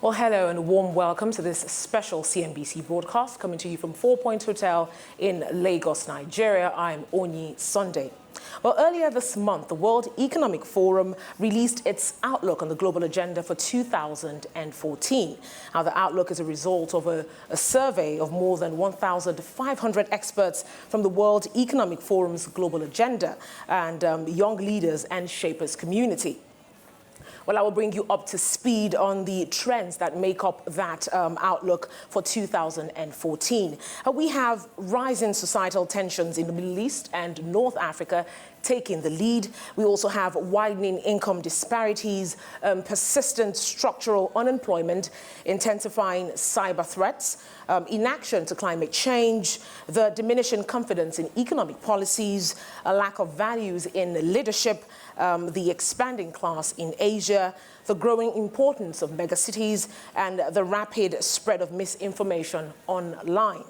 Well, hello and a warm welcome to this special CNBC broadcast coming to you from 4 Point Hotel in Lagos, Nigeria. I'm Onyi Sunday. Well, earlier this month, the World Economic Forum released its outlook on the global agenda for 2014. Now, the outlook is a result of a survey of more than 1,500 experts from the World Economic Forum's global agenda and young leaders and shapers community. Well, I will bring you up to speed on the trends that make up that outlook for 2014. We have rising societal tensions in the Middle East and North Africa taking the lead. We also have widening income disparities, persistent structural unemployment, intensifying cyber threats, inaction to climate change, the diminishing confidence in economic policies, a lack of values in leadership, the expanding class in Asia, the growing importance of megacities, and the rapid spread of misinformation online.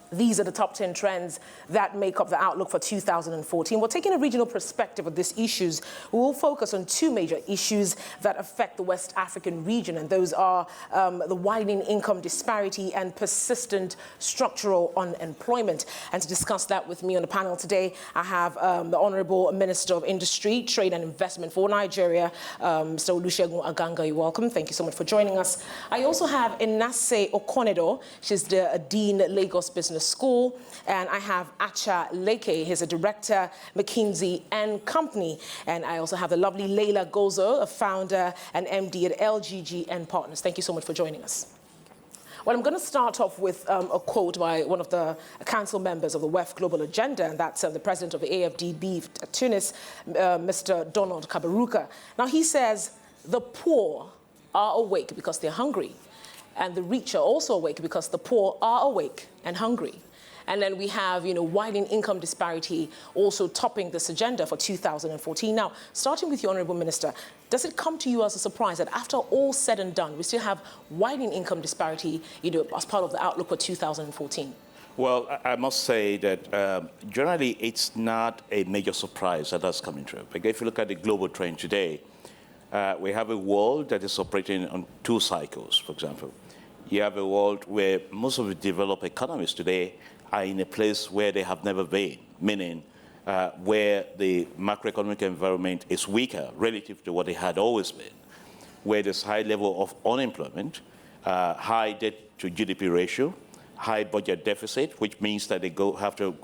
These are the top 10 trends that make up the outlook for 2014. We're taking a regional perspective of these issues. We will focus on two major issues that affect the West African region, and those are the widening income disparity and persistent structural unemployment. And to discuss that with me on the panel today, I have the Honorable Minister of Industry, Trade and Investment for Nigeria, Mr. Olusegun Aganga. You're welcome. Thank you so much for joining us. I also have Enase Okonedo. She's the Dean, Lagos Business School, and I have Acha Leke. He's a director, McKinsey & Company, and I also have the lovely Leila Gozo, a founder and MD at LGG & Partners. Thank you so much for joining us. Well, I'm going to start off with a quote by one of the council members of the WEF Global Agenda, and that's the president of the AFDB at Tunis, Mr. Donald Kaberuka. Now, he says, the poor are awake because they're hungry, and the rich are also awake because the poor are awake and hungry. And then we have, widening income disparity also topping this agenda for 2014. Now, starting with you, Honourable Minister, does it come to you as a surprise that after all said and done, we still have widening income disparity, as part of the outlook for 2014? Well, I must say that generally it's not a major surprise that that's coming true. Because if you look at the global trend today, we have a world that is operating on two cycles, for example. You have a world where most of the developed economies today are in a place where they have never been, meaning where the macroeconomic environment is weaker relative to what it had always been, where there's high level of unemployment, high debt to GDP ratio, high budget deficit, which means that they have to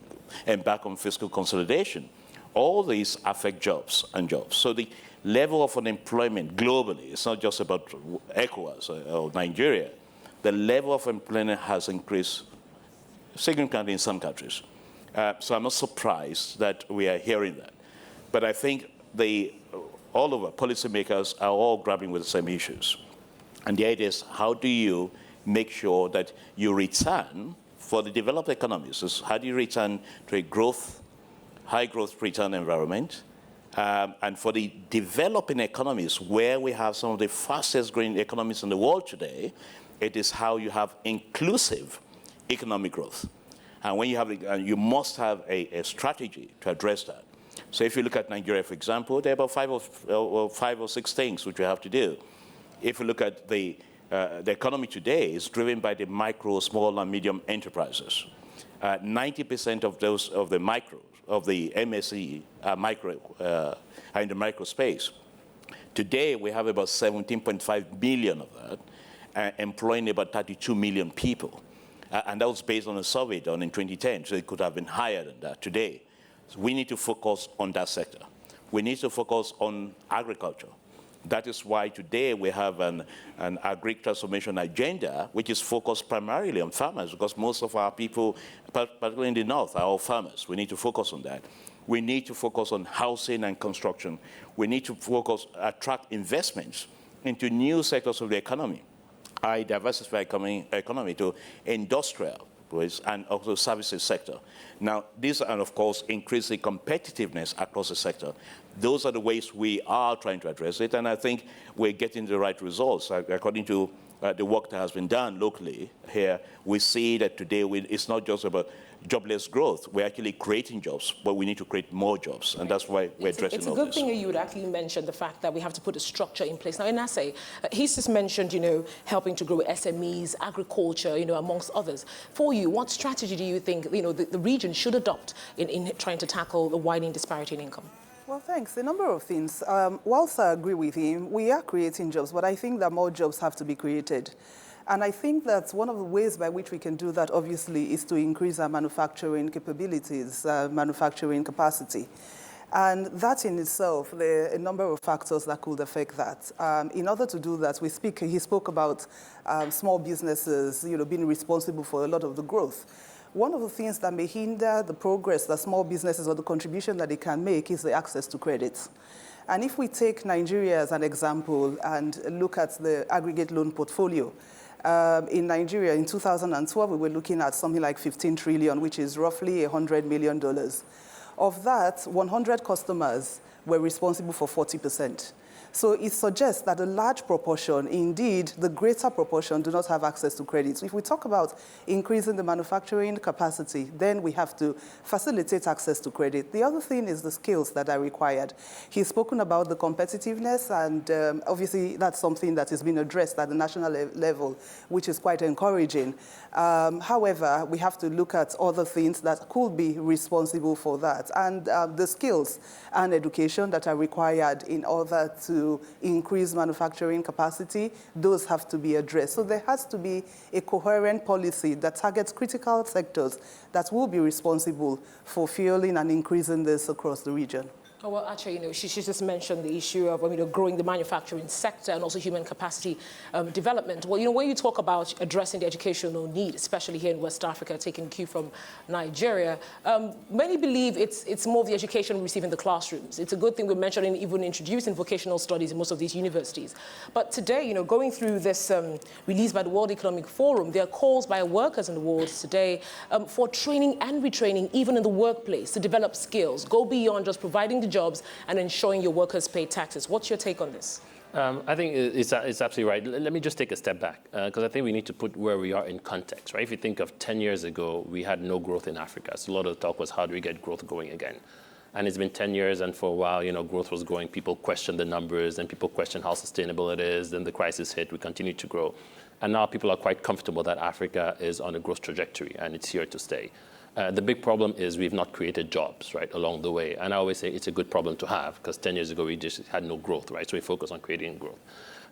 embark on fiscal consolidation. All these affect jobs and jobs. So the level of unemployment globally, it's not just about ECOWAS or Nigeria. The level of employment has increased significantly in some countries. So I'm not surprised that we are hearing that. But I think all of our policymakers are all grappling with the same issues. And the idea is, how do you make sure that you return for the developed economies? How do you return to a high growth return environment? And for the developing economies, where we have some of the fastest growing economies in the world today, it is how you have inclusive economic growth. And when you have, you must have a strategy to address that. So if you look at Nigeria, for example, there are about five or six things which we have to do. If you look at the economy today is driven by the micro, small, and medium enterprises. 90% of the MSE are in the micro space. Today, we have about 17.5 million of that, employing about 32 million people. And that was based on a survey done in 2010, so it could have been higher than that today. So we need to focus on that sector. We need to focus on agriculture. That is why today we have an agri-transformation agenda, which is focused primarily on farmers, because most of our people, particularly in the north, are all farmers. We need to focus on that. We need to focus on housing and construction. We need to attract investments into new sectors of the economy. I diversify economy to industrial and also services sector. Now, these are, of course, increase the competitiveness across the sector. Those are the ways we are trying to address it, and I think we're getting the right results. According to the work that has been done locally here, we see that today it's not just about jobless growth. We're actually creating jobs, but we need to create more jobs, and that's why we're addressing all this. It's a good thing that you would actually mention the fact that we have to put a structure in place. Now, in Ase, he's just mentioned, helping to grow SMEs, agriculture, amongst others. For you, what strategy do you think, the region should adopt in trying to tackle the widening disparity in income? Well, thanks. A number of things. Whilst I agree with him, we are creating jobs, but I think that more jobs have to be created. And I think that one of the ways by which we can do that, obviously, is to increase our manufacturing capabilities, manufacturing capacity. And that in itself, there are a number of factors that could affect that. In order to do that, he spoke about small businesses, being responsible for a lot of the growth. One of the things that may hinder the progress that small businesses or the contribution that they can make is the access to credit. And if we take Nigeria as an example and look at the aggregate loan portfolio, in Nigeria in 2012, we were looking at something like 15 trillion, which is roughly $100 million. Of that, 100 customers were responsible for 40%. So it suggests that a large proportion, indeed, the greater proportion, do not have access to credit. So if we talk about increasing the manufacturing capacity, then we have to facilitate access to credit. The other thing is the skills that are required. He's spoken about the competitiveness, and obviously that's something that has been addressed at the national level, which is quite encouraging. However, we have to look at other things that could be responsible for that, and the skills and education that are required in order to increase manufacturing capacity, those have to be addressed. So there has to be a coherent policy that targets critical sectors that will be responsible for fueling and increasing this across the region. Oh, well, actually, she just mentioned the issue of growing the manufacturing sector and also human capacity development. Well, when you talk about addressing the educational need, especially here in West Africa, taking cue from Nigeria, many believe it's more of the education we receive in the classrooms. It's a good thing we're mentioning, even introducing vocational studies in most of these universities. But today, going through this release by the World Economic Forum, there are calls by workers in the world today for training and retraining, even in the workplace, to develop skills, go beyond just providing the jobs and ensuring your workers pay taxes. What's your take on this? I think it's absolutely right. Let me just take a step back, because I think we need to put where we are in context, right? If you think of 10 years ago, we had no growth in Africa. So a lot of the talk was, how do we get growth going again? And it's been 10 years, and for a while, growth was going. People questioned the numbers, and people questioned how sustainable it is. Then the crisis hit, we continued to grow. And now people are quite comfortable that Africa is on a growth trajectory, and it's here to stay. The big problem is we've not created jobs, right, along the way. And I always say it's a good problem to have, because 10 years ago we just had no growth, right? So we focus on creating growth.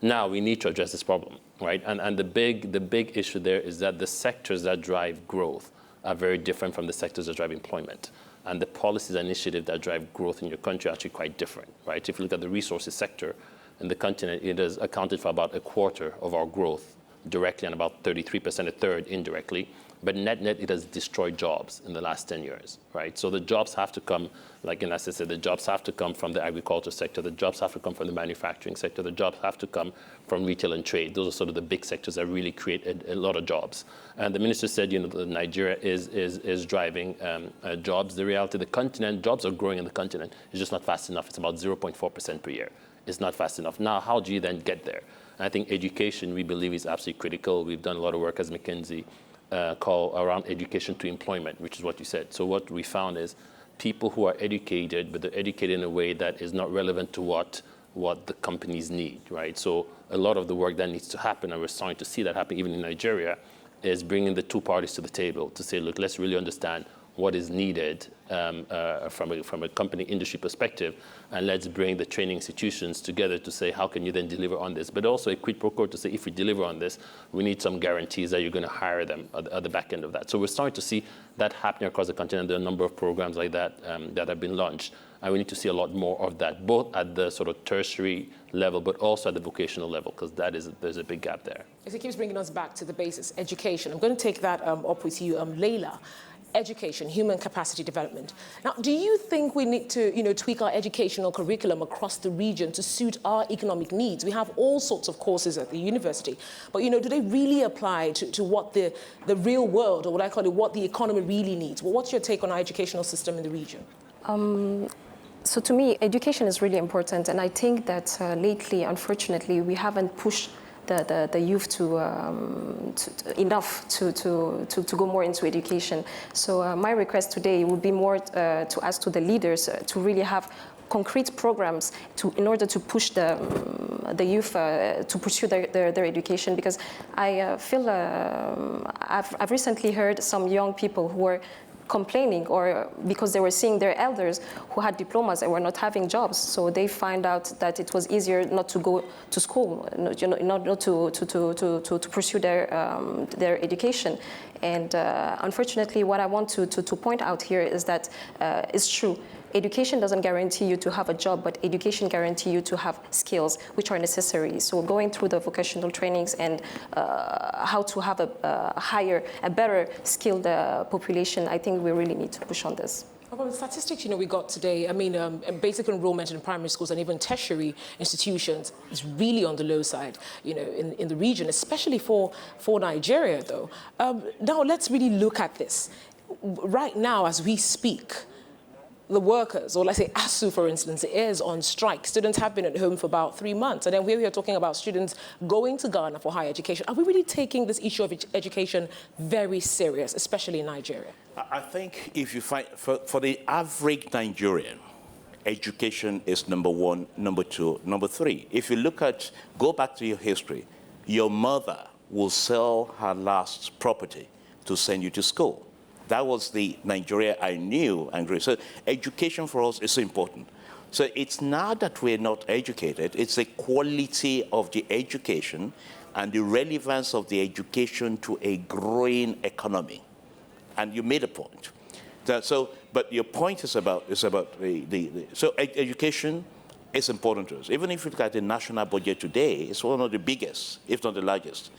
Now we need to address this problem, right? And the big issue there is that the sectors that drive growth are very different from the sectors that drive employment. And the policies and initiatives that drive growth in your country are actually quite different, right? If you look at the resources sector in the continent, it has accounted for about a quarter of our growth directly and about 33%, a third indirectly. But net, it has destroyed jobs in the last 10 years, right? So the jobs have to come, like Ines said, the jobs have to come from the agriculture sector, the jobs have to come from the manufacturing sector, the jobs have to come from retail and trade. Those are sort of the big sectors that really create a lot of jobs. And the minister said, that Nigeria is driving jobs. The reality, the continent, jobs are growing in the continent. It's just not fast enough. It's about 0.4% per year. It's not fast enough. Now, how do you then get there? And I think education, we believe, is absolutely critical. We've done a lot of work as McKinsey call around education to employment, which is what you said. So what we found is people who are educated, but they're educated in a way that is not relevant to what the companies need, right? So a lot of the work that needs to happen, and we're starting to see that happen even in Nigeria, is bringing the two parties to the table to say, look, let's really understand what is needed from a company industry perspective, and let's bring the training institutions together to say, how can you then deliver on this? But also a quid pro quo to say, if we deliver on this, we need some guarantees that you're going to hire them at the back end of that. So we're starting to see that happening across the continent. There are a number of programs like that that have been launched. And we need to see a lot more of that, both at the sort of tertiary level, but also at the vocational level, because there's a big gap there. As it keeps bringing us back to the basics, education. I'm going to take that up with you, Leila. Education, human capacity development. Now, do you think we need to, tweak our educational curriculum across the region to suit our economic needs? We have all sorts of courses at the university, but, do they really apply to what the real world, or what I call it, what the economy really needs? Well, what's your take on our educational system in the region? So to me, education is really important, and I think that lately, unfortunately, we haven't pushed the youth enough to go more into education. So my request today would be more to ask to the leaders to really have concrete programs in order to push the youth to pursue their education, because I feel I've recently heard some young people who were complaining, or because they were seeing their elders who had diplomas and were not having jobs, so they find out that it was easier not to go to school, not to pursue their education. And unfortunately, what I want to point out here is that it's true. Education doesn't guarantee you to have a job, but education guarantees you to have skills which are necessary. So going through the vocational trainings and how to have a better skilled population, I think we really need to push on this. From the statistics, we got today, I mean, basic enrollment in primary schools and even tertiary institutions is really on the low side, in the region, especially for Nigeria, though. Now, let's really look at this. Right now, as we speak, the workers, or let's say ASU, for instance, is on strike. Students have been at home for about 3 months. And then we're here talking about students going to Ghana for higher education. Are we really taking this issue of education very serious, especially in Nigeria? I think if you find, for the average Nigerian, education is number one, number two, number three. If you go back to your history, your mother will sell her last property to send you to school. That was the Nigeria I knew and grew. So education for us is important. So it's not that we're not educated, it's the quality of the education and the relevance of the education to a growing economy. And you made a point. But your point is about education is important to us. Even if you look at the national budget today, it's one of the biggest, if not the largest.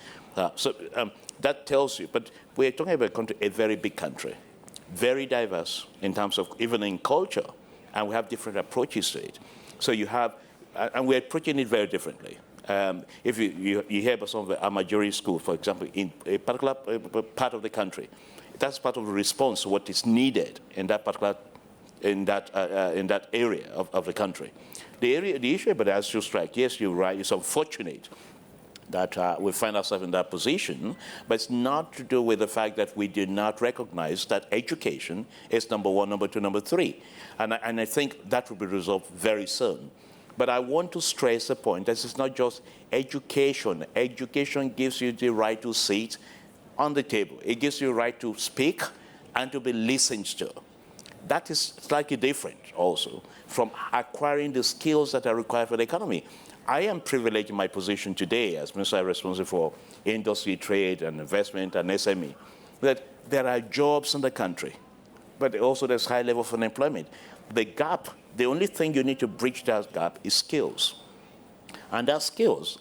That tells you, but we're talking about a very big country, very diverse in terms of even in culture, and we have different approaches to it. So you have, and we're approaching it very differently. If you hear about some of the Amajori schools, for example, in a particular part of the country, that's part of the response to what is needed in that particular, in that area of the country. The issue about the ASU strike, yes, you're right, it's unfortunate that we find ourselves in that position, but it's not to do with the fact that we do not recognize that education is number one, number two, number three. And I think that will be resolved very soon. But I want to stress the point that it's not just education. Education gives you the right to sit on the table. It gives you the right to speak and to be listened to. That is slightly different also from acquiring the skills that are required for the economy. I am privileged in my position today as Minister responsible for industry, trade, and investment, and SME, that there are jobs in the country, but also there's high level of unemployment. The gap, the only thing you need to bridge that gap is skills. And that skills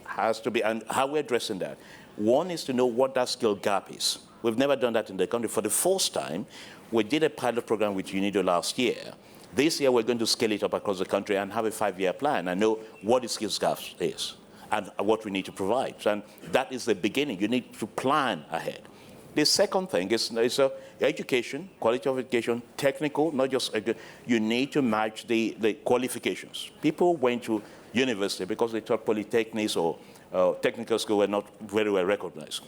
has to be, and how we're addressing that. One is to know what that skill gap is. We've never done that in the country. For the first time, we did a pilot program with UNIDO last year. This year, we're going to scale it up across the country and have a 5-year plan and know what the skills gap is and what we need to provide. And that is the beginning. You need to plan ahead. The second thing is education, quality of education, technical, not just you need to match the qualifications. People went to university because they thought polytechnics or technical school were not very well recognized.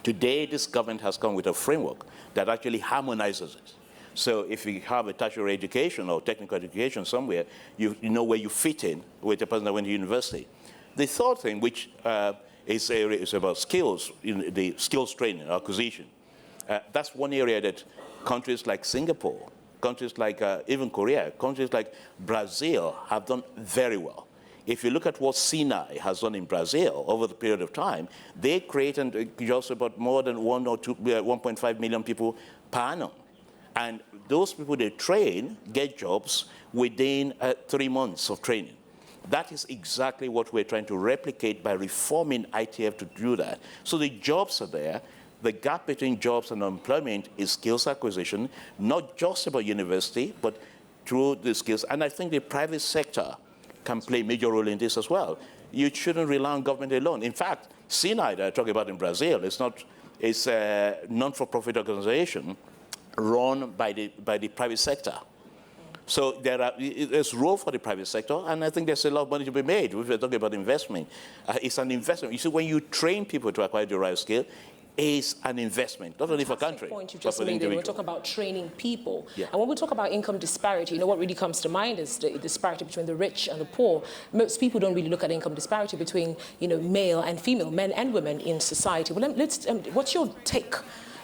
Today, this government has come with a framework that actually harmonizes it. So if you have a tertiary education or technical education somewhere, you know where you fit in with the person that went to university. The third thing, which is about skills, the skills training, acquisition. That's one area that countries like Singapore, countries like even Korea, countries like Brazil have done very well. If you look at what Sinai has done in Brazil over the period of time, they created jobs about more than 1.5 million people per annum. And those people they train get jobs within 3 months of training. That is exactly what we're trying to replicate by reforming ITF to do that. So the jobs are there. The gap between jobs and employment is skills acquisition, not just about university, but through the skills. And I think the private sector can play a major role in this as well. You shouldn't rely on government alone. In fact, Sinai that I talk about in Brazil, it's a non-for-profit organization run by the private sector. So there's role for the private sector, and I think there's a lot of money to be made. If we're talking about investment, it's an investment. You see, when you train people to acquire the right skill, it's an investment, not only for country, point you but just for the made. individual. We're talking about training people. Yeah. And when we talk about income disparity, what really comes to mind is the disparity between the rich and the poor. Most people don't really look at income disparity between, male and female, men and women in society. Well, what's your take?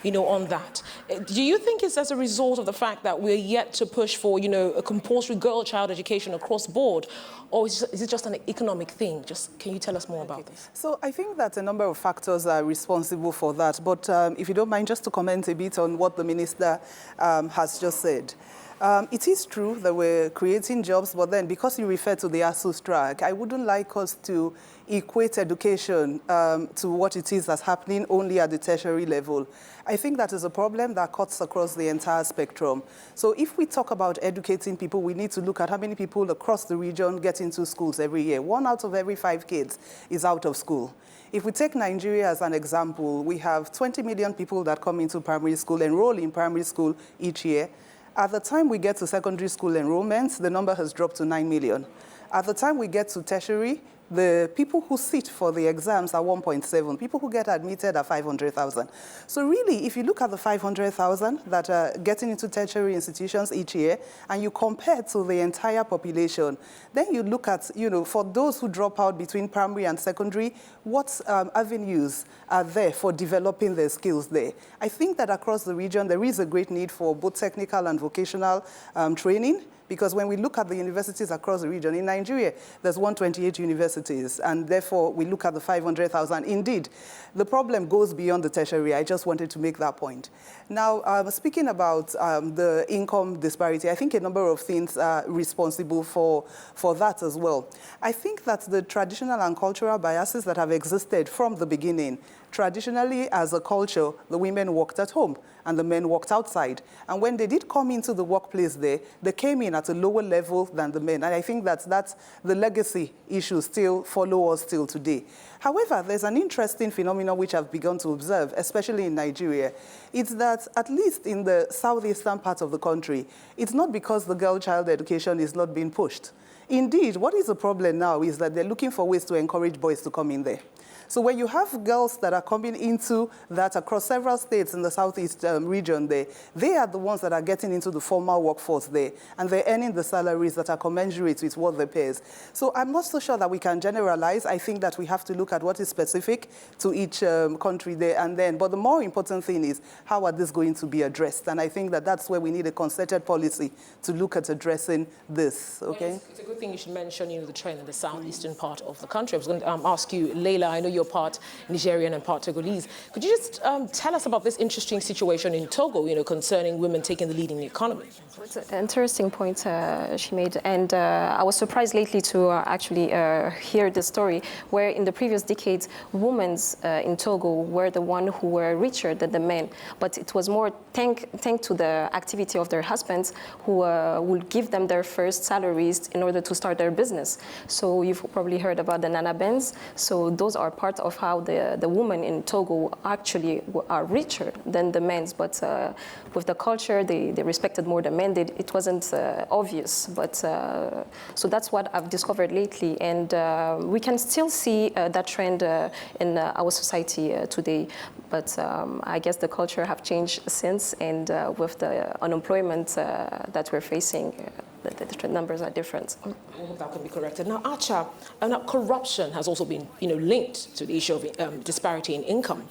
On that. Do you think it's as a result of the fact that we're yet to push for, a compulsory child education across board, or is it just an economic thing? Can you tell us more about this? So I think that a number of factors are responsible for that. But if you don't mind, just to comment a bit on what the minister has just said. It is true that we're creating jobs, but then because you refer to the ASU strike, I wouldn't like us to equate education to what it is that's happening only at the tertiary level. I think that is a problem that cuts across the entire spectrum. So if we talk about educating people, we need to look at how many people across the region get into schools every year. 1 out of every 5 kids is out of school. If we take Nigeria as an example, we have 20 million people that come into primary school, enroll in primary school each year. At the time we get to secondary school enrollments, the number has dropped to 9 million. At the time we get to tertiary, the people who sit for the exams are 1.7. People who get admitted are 500,000. So really, if you look at the 500,000 that are getting into tertiary institutions each year, and you compare to the entire population, then you look at, for those who drop out between primary and secondary, what avenues are there for developing their skills there? I think that across the region, there is a great need for both technical and vocational training. Because when we look at the universities across the region, in Nigeria, there's 128 universities, and therefore we look at the 500,000. Indeed, the problem goes beyond the tertiary. I just wanted to make that point. Now, speaking about the income disparity, I think a number of things are responsible for that as well. I think that the traditional and cultural biases that have existed from the beginning, traditionally, as a culture, the women worked at home and the men worked outside. And when they did come into the workplace there, they came in at a lower level than the men. And I think that's the legacy issue still follow us till today. However, there's an interesting phenomenon which I've begun to observe, especially in Nigeria. It's that at least in the southeastern part of the country, it's not because the girl-child education is not being pushed. Indeed, what is the problem now is that they're looking for ways to encourage boys to come in there. So when you have girls that are coming into that across several states in the southeast region there, they are the ones that are getting into the formal workforce there, and they're earning the salaries that are commensurate with what they pay. So I'm not so sure that we can generalize. I think that we have to look at what is specific to each country there and then. But the more important thing is, how are these going to be addressed? And I think that that's where we need a concerted policy to look at addressing this, okay? Yes, it's a good thing you should mention, the trend in the southeastern part of the country. I was going to ask you, Leila, I know you're part Nigerian and part Togolese. Could you just tell us about this interesting situation in Togo, concerning women taking the lead in the economy? It's an interesting point she made, and I was surprised lately to actually hear the story where in the previous decades, women in Togo were the one who were richer than the men, but it was more thanks to the activity of their husbands who would give them their first salaries in order to start their business. So you've probably heard about the Nana Benz. So those are part of how the women in Togo actually are richer than the men, but with the culture, they respected more the men. It wasn't obvious, but so that's what I've discovered lately, and we can still see that trend in our society today. But I guess the culture have changed since, and with the unemployment that we're facing, the numbers are different. I hope that can be corrected. Now, Acha, now corruption has also been, linked to the issue of disparity in income.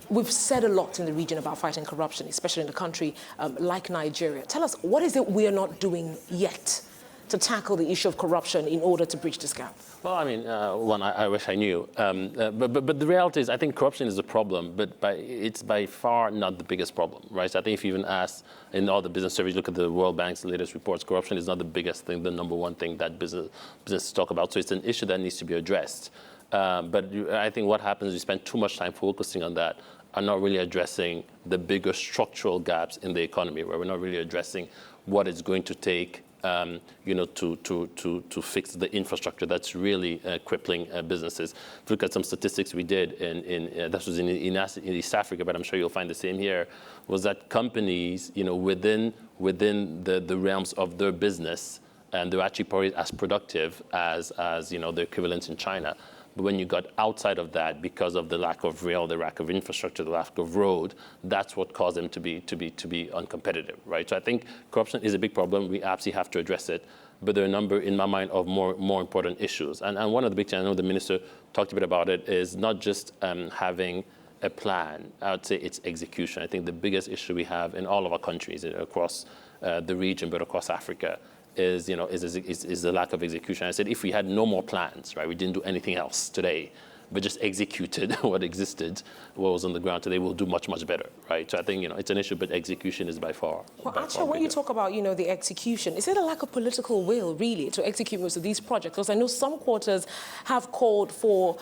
We've said a lot in the region about fighting corruption, especially in a country like Nigeria. Tell us, what is it we are not doing yet to tackle the issue of corruption in order to bridge this gap? Well, I mean, I wish I knew. But the reality is, I think corruption is a problem, but it's by far not the biggest problem, right? So I think if you even ask in all the business surveys, look at the World Bank's latest reports, corruption is not the biggest thing, the number one thing that businesses talk about. So it's an issue that needs to be addressed. But I think what happens is we spend too much time focusing on that and not really addressing the bigger structural gaps in the economy, where we're not really addressing what it's going to take to fix the infrastructure that's really crippling businesses. If you look at some statistics we did that was in East Africa, but I'm sure you'll find the same here, was that companies, within the realms of their business, and they're actually probably as productive as the equivalents in China. But when you got outside of that, because of the lack of rail, the lack of infrastructure, the lack of road, that's what caused them to be uncompetitive, right? So I think corruption is a big problem. We absolutely have to address it. But there are a number, in my mind, of more important issues. And one of the big things, I know the minister talked a bit about it, is not just having a plan. I would say it's execution. I think the biggest issue we have in all of our countries across the region, but across Africa, is the lack of execution. I said if we had no more plans, right, we didn't do anything else today, but just executed what existed, what was on the ground today, we'll do much, much better, right? So I think, it's an issue, but execution is by far. Well, actually, when you talk about, the execution, is it a lack of political will, really, to execute most of these projects? Because I know some quarters have called for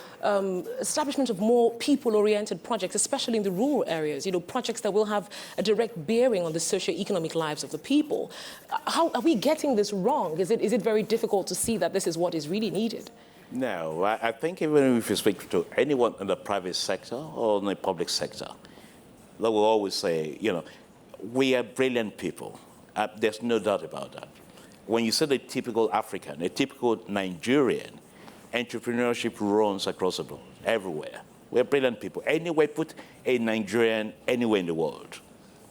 establishment of more people-oriented projects, especially in the rural areas, projects that will have a direct bearing on the socio-economic lives of the people. How are we getting this wrong? Is it very difficult to see that this is what is really needed? No, I think even if you speak to anyone in the private sector or in the public sector, they will always say, we are brilliant people. There's no doubt about that. When you say the typical African, a typical Nigerian, entrepreneurship runs across the board, everywhere. We're brilliant people. Anywhere, put a Nigerian anywhere in the world,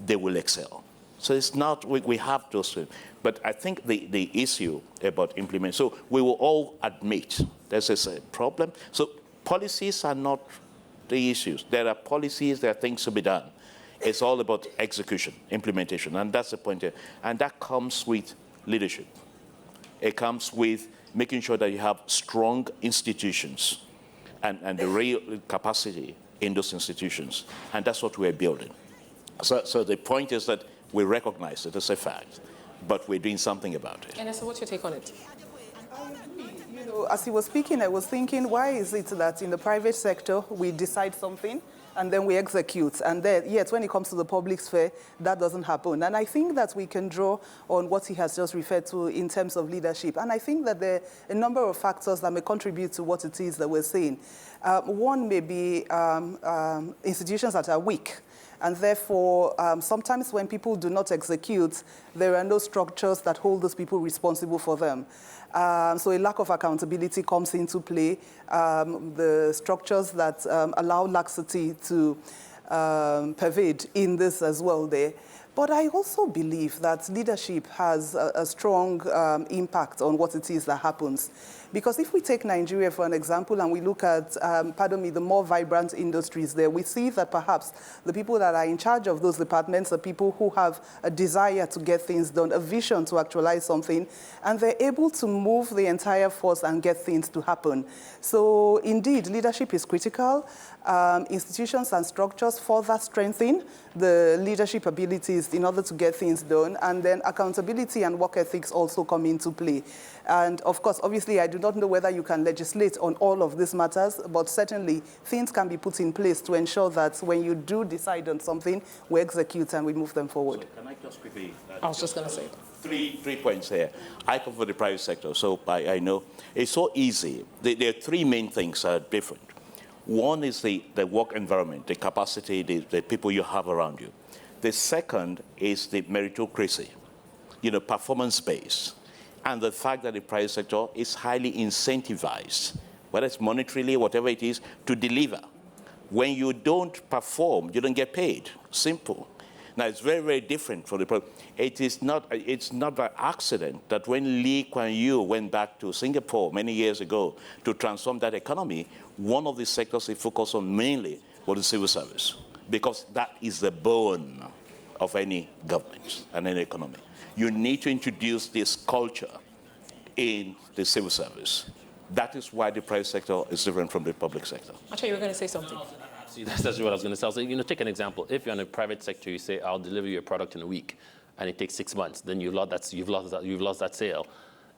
they will excel. So it's not, we have those things. But I think the issue about implementation, so we will all admit there's a problem. So policies are not the issues. There are policies, there are things to be done. It's all about execution, implementation, and that's the point here. And that comes with leadership. It comes with making sure that you have strong institutions and the real capacity in those institutions. And that's what we're building. So the point is that we recognize it as a fact, but we're doing something about it. And so what's your take on it? As he was speaking, I was thinking, why is it that in the private sector, we decide something and then we execute, and then, yet when it comes to the public sphere, that doesn't happen? And I think that we can draw on what he has just referred to in terms of leadership. And I think that there are a number of factors that may contribute to what it is that we're saying. One may be institutions that are weak. And therefore, sometimes when people do not execute, there are no structures that hold those people responsible for them. So a lack of accountability comes into play. The structures that allow laxity to pervade in this as well there. But I also believe that leadership has a strong impact on what it is that happens. Because if we take Nigeria for an example and we look at, the more vibrant industries there, we see that perhaps the people that are in charge of those departments are people who have a desire to get things done, a vision to actualize something, and they're able to move the entire force and get things to happen. So indeed, leadership is critical. Institutions and structures further strengthen the leadership abilities in order to get things done, and then accountability and work ethics also come into play. And of course, obviously, I do not know whether you can legislate on all of these matters, but certainly things can be put in place to ensure that when you do decide on something, we execute and we move them forward. So can I just quickly... I was just going to say. Three points here. I come from the private sector, so I know. It's so easy. There are three main things that are different. One is the work environment, the capacity, the people you have around you. The second is the meritocracy, performance-based. And the fact that the private sector is highly incentivized, whether it's monetarily, whatever it is, to deliver. When you don't perform, you don't get paid. Simple. Now, it's very, very different from the problem. It's not by accident that when Lee Kuan Yew went back to Singapore many years ago to transform that economy, one of the sectors he focused on mainly was the civil service, because that is the bone of any government and any economy. You need to introduce this culture in the civil service. That is why the private sector is different from the public sector. Actually, you were going to say something. See, that's what I was going to say. So, take an example. If you're in the private sector, you say, I'll deliver you a product in a week, and it takes 6 months, then you've lost that sale.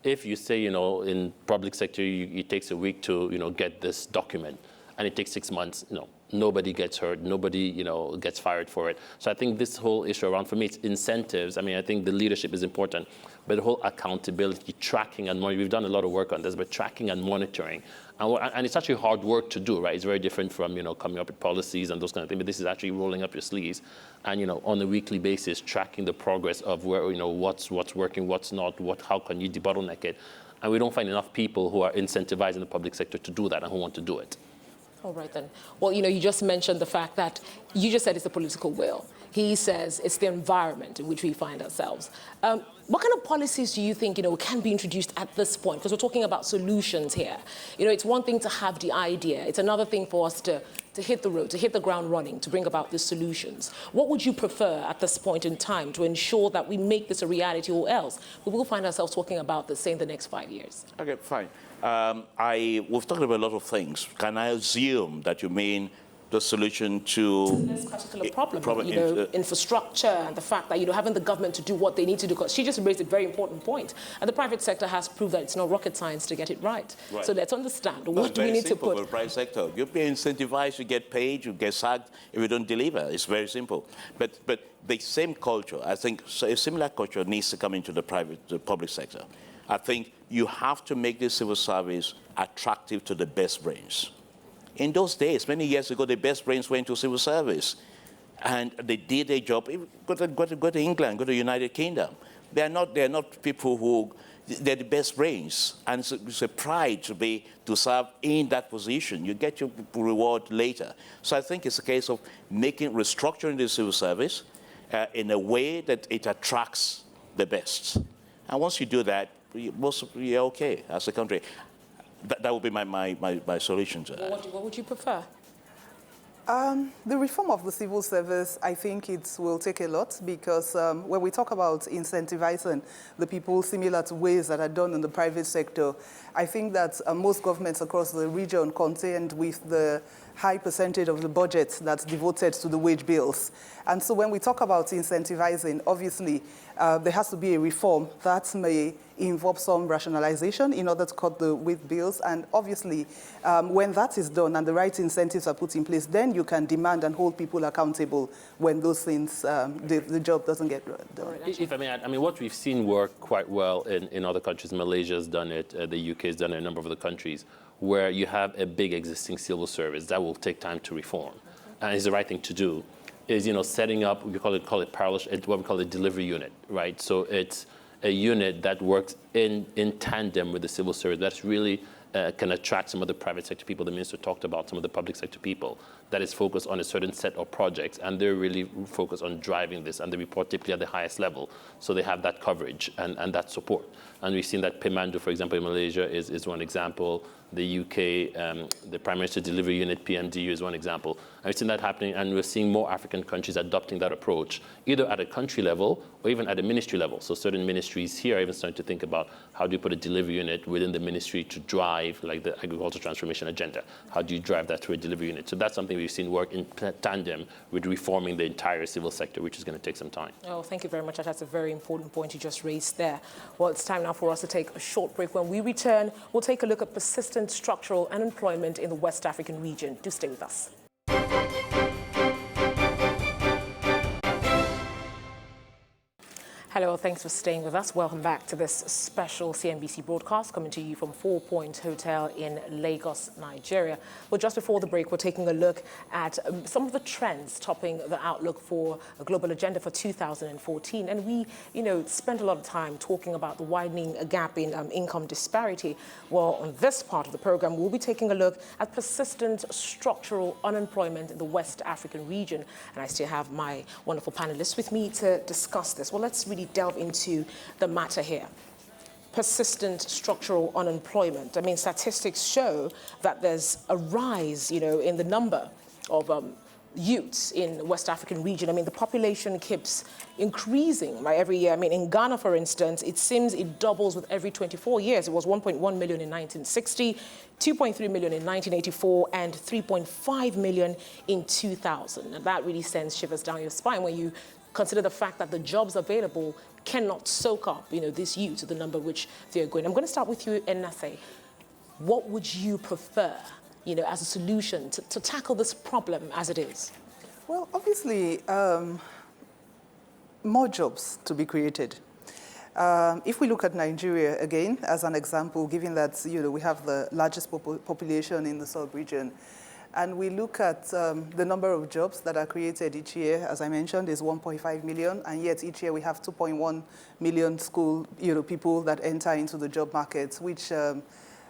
If you say, in public sector, it takes a week to, get this document, and it takes 6 months, nobody gets hurt, nobody, gets fired for it. So I think this whole issue around, for me, it's incentives. I mean, I think the leadership is important, but the whole accountability, tracking and monitoring, we've done a lot of work on this, but tracking and monitoring. And it's actually hard work to do, right? It's very different from, coming up with policies and those kind of things, but this is actually rolling up your sleeves and, on a weekly basis, tracking the progress of where, what's working, what's not, how can you debottleneck it. And we don't find enough people who are incentivized in the public sector to do that and who want to do it. All right, then. Well, you just mentioned the fact that you just said it's the political will. He says it's the environment in which we find ourselves. What kind of policies do you think, can be introduced at this point? Because we're talking about solutions here. It's one thing to have the idea. It's another thing for us to hit the road, to hit the ground running, to bring about the solutions. What would you prefer at this point in time to ensure that we make this a reality, or else we will find ourselves talking about this, say, in the next 5 years? Okay, fine. We've talked about a lot of things. Can I assume that you mean the solution to this particular problem, infrastructure and the fact that, having the government to do what they need to do? Because she just raised a very important point. And the private sector has proved that it's not rocket science to get it right. So let's understand, what do we need to put? For the private sector, you're being incentivized, you get paid, you get sacked if you don't deliver. It's very simple. But the same culture, I think, a similar culture needs to come into the public sector. I think you have to make the civil service attractive to the best brains. In those days, many years ago, the best brains went to civil service, and they did their job. Go to England, go to the United Kingdom. They're not people who, they're the best brains, and it's a pride to serve in that position. You get your reward later. So I think it's a case of restructuring the civil service in a way that it attracts the best. And once you do that, you're okay as a country. That would be my solution to that. What would you prefer? The reform of the civil service, I think it will take a lot, because when we talk about incentivizing the people similar to ways that are done in the private sector, I think that most governments across the region contend with the high percentage of the budget that's devoted to the wage bills. And so when we talk about incentivizing, obviously there has to be a reform that may involve some rationalization in order to cut the wage bills. And obviously, when that is done and the right incentives are put in place, then you can demand and hold people accountable when those things, the job doesn't get done. If I mean, what we've seen work quite well in other countries, Malaysia's done it, the UK has done it, a number of other countries, where you have a big existing civil service that will take time to reform, and is the right thing to do, is setting up, we call it parallel, what we call a delivery unit, right? So it's a unit that works in tandem with the civil service. That's really can attract some of the private sector people the minister talked about, some of the public sector people, that is focused on a certain set of projects, and they're really focused on driving this, and they report typically at the highest level. So they have that coverage and that support. And we've seen that Pemandu, for example, in Malaysia is one example. The UK, the Prime Minister Delivery Unit, PMDU, is one example. And we've seen that happening, and we're seeing more African countries adopting that approach, either at a country level or even at a ministry level. So certain ministries here are even starting to think about how do you put a delivery unit within the ministry to drive, like the agriculture transformation agenda. How do you drive that through a delivery unit? So that's something we've seen work in tandem with reforming the entire civil sector, which is going to take some time. Oh, thank you very much. That's a very important point you just raised there. Well, it's time now for us to take a short break. When we return, we'll take a look at persistent structural unemployment in the West African region. Do stay with us. Hello, thanks for staying with us. Welcome back to this special CNBC broadcast coming to you from 4 Point Hotel in Lagos, Nigeria. Well, just before the break, we're taking a look at some of the trends topping the outlook for a global agenda for 2014. And we, spent a lot of time talking about the widening gap in income disparity. Well, on this part of the program, we'll be taking a look at persistent structural unemployment in the West African region. And I still have my wonderful panelists with me to discuss this. Well, let's really delve into the matter here. Persistent structural unemployment. I mean, statistics show that there's a rise, in the number of youths in the West African region. I mean, the population keeps increasing every year. I mean, in Ghana, for instance, it seems it doubles with every 24 years. It was 1.1 million in 1960, 2.3 million in 1984, and 3.5 million in 2000. And that really sends shivers down your spine when you consider the fact that the jobs available cannot soak up, this youth to the number which they're going. I'm going to start with you, Enase. What would you prefer as a solution to tackle this problem as it is? Well, obviously, more jobs to be created. If we look at Nigeria again as an example, given that we have the largest population in the sub-region, and we look at the number of jobs that are created each year, as I mentioned, is 1.5 million, and yet each year we have 2.1 million school people that enter into the job market, which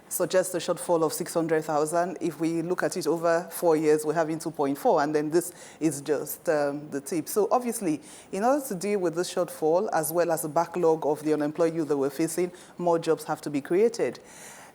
suggests a shortfall of 600,000. If we look at it over 4 years, we're having 2.4, and then this is just the tip. So obviously, in order to deal with this shortfall, as well as the backlog of the unemployed youth that we're facing, more jobs have to be created.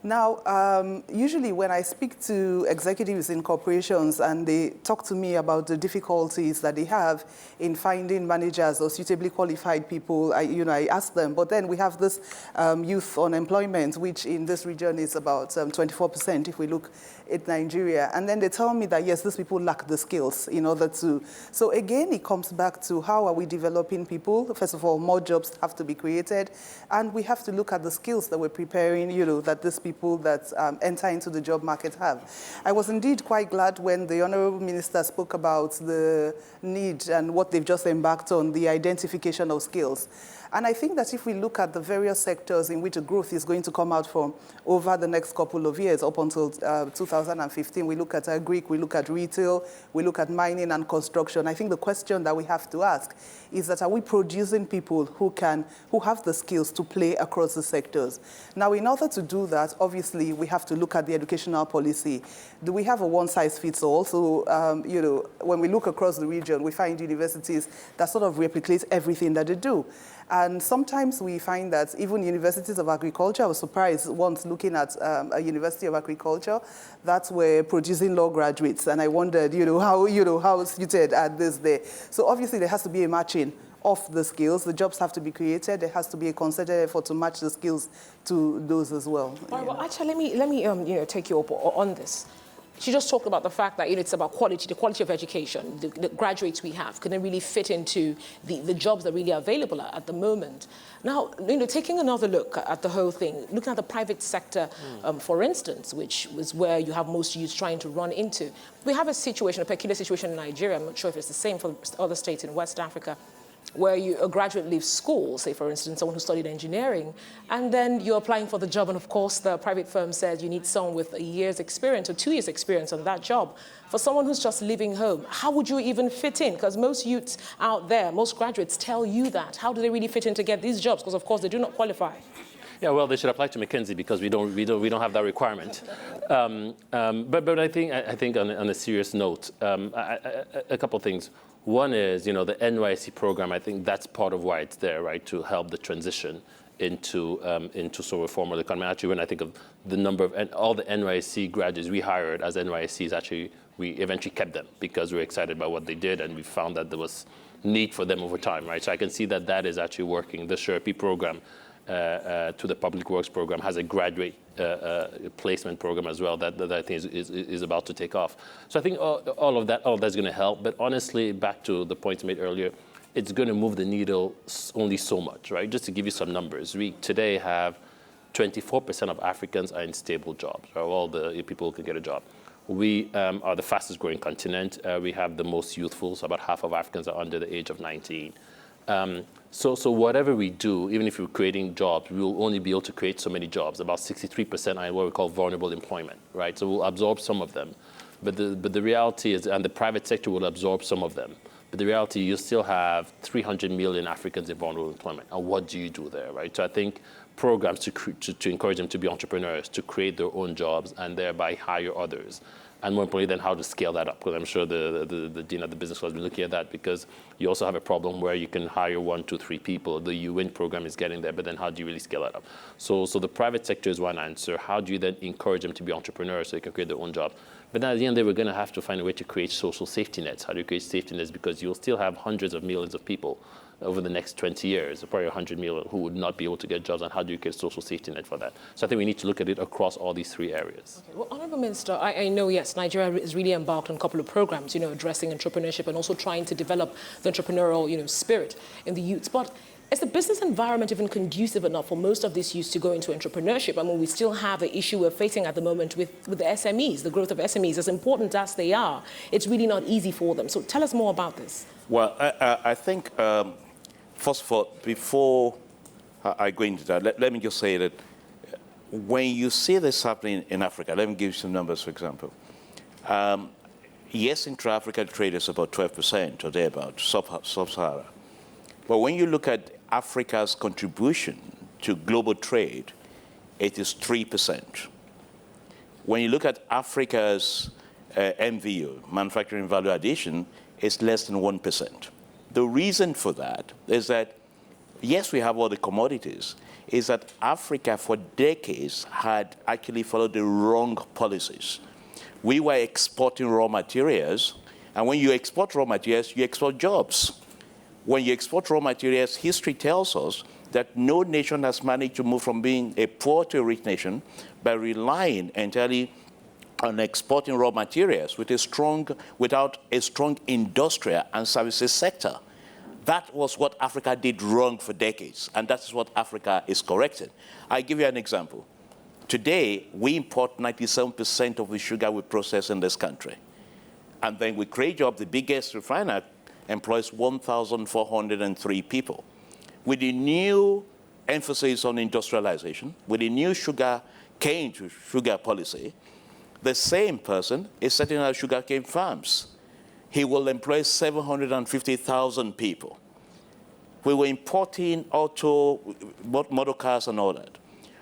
Now, usually when I speak to executives in corporations and they talk to me about the difficulties that they have in finding managers or suitably qualified people, I ask them, but then we have this youth unemployment, which in this region is about 24% if we look at Nigeria. And then they tell me that, yes, these people lack the skills in order to. So again, it comes back to how are we developing people? First of all, more jobs have to be created. And we have to look at the skills that we're preparing, that these people that enter into the job market have. I was indeed quite glad when the Honorable Minister spoke about the need and what they've just embarked on, the identification of skills. And I think that if we look at the various sectors in which the growth is going to come out from over the next couple of years, up until 2015, we look at agric, we look at retail, we look at mining and construction. I think the question that we have to ask is that are we producing people who have the skills to play across the sectors? Now, in order to do that, obviously, we have to look at the educational policy. Do we have a one-size-fits-all? So, when we look across the region, we find universities that sort of replicate everything that they do. And sometimes we find that even universities of agriculture, I was surprised once looking at a University of Agriculture, that were producing law graduates. And I wondered, how suited are this there? So obviously there has to be a matching of the skills. The jobs have to be created. There has to be a concerted effort to match the skills to those as well. All right, well, actually, let me take you up on this. She just talked about the fact that it's about quality, the quality of education, the graduates we have, can they really fit into the jobs that really are available at the moment. Now, taking another look at the whole thing, looking at the private sector, for instance, which was where you have most youths trying to run into. We have a peculiar situation in Nigeria, I'm not sure if it's the same for other states in West Africa, where a graduate leaves school, say, for instance, someone who studied engineering, and then you're applying for the job, and of course, the private firm says you need someone with a year's experience or 2 years' experience on that job. For someone who's just leaving home, how would you even fit in? Because most youths out there, most graduates tell you that. How do they really fit in to get these jobs? Because, of course, they do not qualify. Yeah, well, they should apply to McKinsey because we don't have that requirement. But I think on a serious note, a couple of things. One is, the NYSC program. I think that's part of why it's there, right, to help the transition into sort of formal economy. Actually, when I think of the number of all the NYSC graduates we hired as NYSCs, actually we eventually kept them because we were excited about what they did, and we found that there was need for them over time, right? So I can see that is actually working. The Sherpa program. To the public works program has a graduate placement program as well that I think is about to take off. So I think all of that's going to help. But honestly, back to the point made earlier, it's going to move the needle only so much, right? Just to give you some numbers, we today have 24% of Africans are in stable jobs, right? All the people who can get a job. We are the fastest growing continent. We have the most youthful, so about half of Africans are under the age of 19. So whatever we do, even if we're creating jobs, we will only be able to create so many jobs. About 63% are in what we call vulnerable employment, right? So we'll absorb some of them. But the reality is, and the private sector will absorb some of them. But the reality, you still have 300 million Africans in vulnerable employment. And what do you do there, right? So I think programs to encourage them to be entrepreneurs, to create their own jobs, and thereby hire others. And more importantly, then how to scale that up, because I'm sure the Dean of the Business School has been looking at that, because you also have a problem where you can hire 1, 2, 3 people. The UN program is getting there, but then how do you really scale that up? So the private sector is one answer. How do you then encourage them to be entrepreneurs so they can create their own job? But then at the end, they were going to have to find a way to create social safety nets. How do you create safety nets? Because you'll still have hundreds of millions of people over the next 20 years, probably 100 million, who would not be able to get jobs, and how do you get a social safety net for that? So I think we need to look at it across all these 3 areas. Okay. Well, Honourable Minister, I know, yes, Nigeria is really embarked on a couple of programs, addressing entrepreneurship and also trying to develop the entrepreneurial, spirit in the youths. But Is the business environment even conducive enough for most of these youth to go into entrepreneurship? I mean, we still have an issue we're facing at the moment with the SMEs, the growth of SMEs. As important as they are, it's really not easy for them. So tell us more about this. Well, I think, first of all, before I go into that, let me just say that when you see this happening in Africa, let me give you some numbers, for example. Yes, intra-African trade is about 12% or thereabout, sub-Sahara. But when you look at Africa's contribution to global trade, it is 3%. When you look at Africa's MVO, manufacturing value addition, it's less than 1%. The reason for that is that, yes, we have all the commodities, is that Africa for decades had actually followed the wrong policies. We were exporting raw materials, and when you export raw materials, you export jobs. When you export raw materials, history tells us that no nation has managed to move from being a poor to a rich nation by relying entirely on exporting raw materials without a strong industrial and services sector. That was what Africa did wrong for decades, and that's what Africa is correcting. I'll give you an example. Today, we import 97% of the sugar we process in this country. And then we create job, the biggest refiner employs 1,403 people. With the new emphasis on industrialization, with the new sugar cane to sugar policy, the same person is setting up sugarcane farms. He will employ 750,000 people. We were importing motor cars and all that.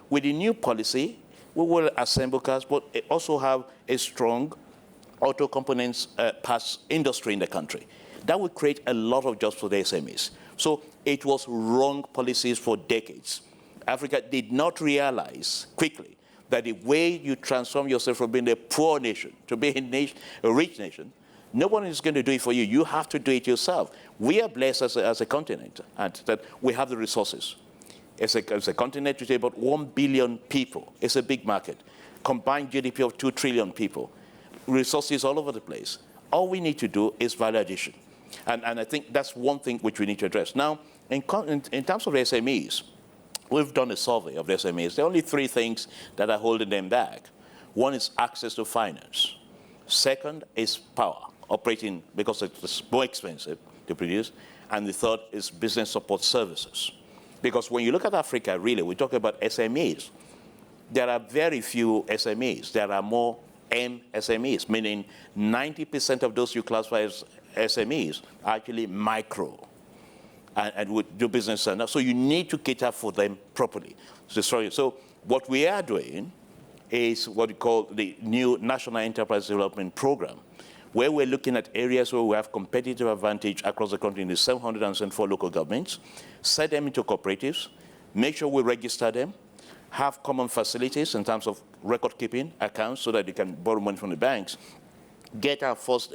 With the new policy, we will assemble cars, but also have a strong auto components parts industry in the country. That would create a lot of jobs for the SMEs. So it was wrong policies for decades. Africa did not realize quickly that the way you transform yourself from being a poor nation to being a rich nation, no one is going to do it for you. You have to do it yourself. We are blessed as a continent, and that we have the resources. As a continent today, about 1 billion people. It's a big market. Combined GDP of 2 trillion people. Resources all over the place. All we need to do is value addition. And I think that's one thing which we need to address. Now, in terms of the SMEs, we've done a survey of the SMEs. There are only 3 things that are holding them back. One is access to finance. Second is power, operating because it's more expensive to produce. And the third is business support services. Because when you look at Africa, really, we talk about SMEs. There are very few SMEs. There are more MSMEs, meaning 90% of those you classify as SMEs are actually micro and would do business. So you need to cater for them properly. So what we are doing is what we call the new National Enterprise Development Program, where we're looking at areas where we have competitive advantage across the country in the 704 local governments, set them into cooperatives, make sure we register them, have common facilities in terms of record-keeping accounts so that they can borrow money from the banks, get our first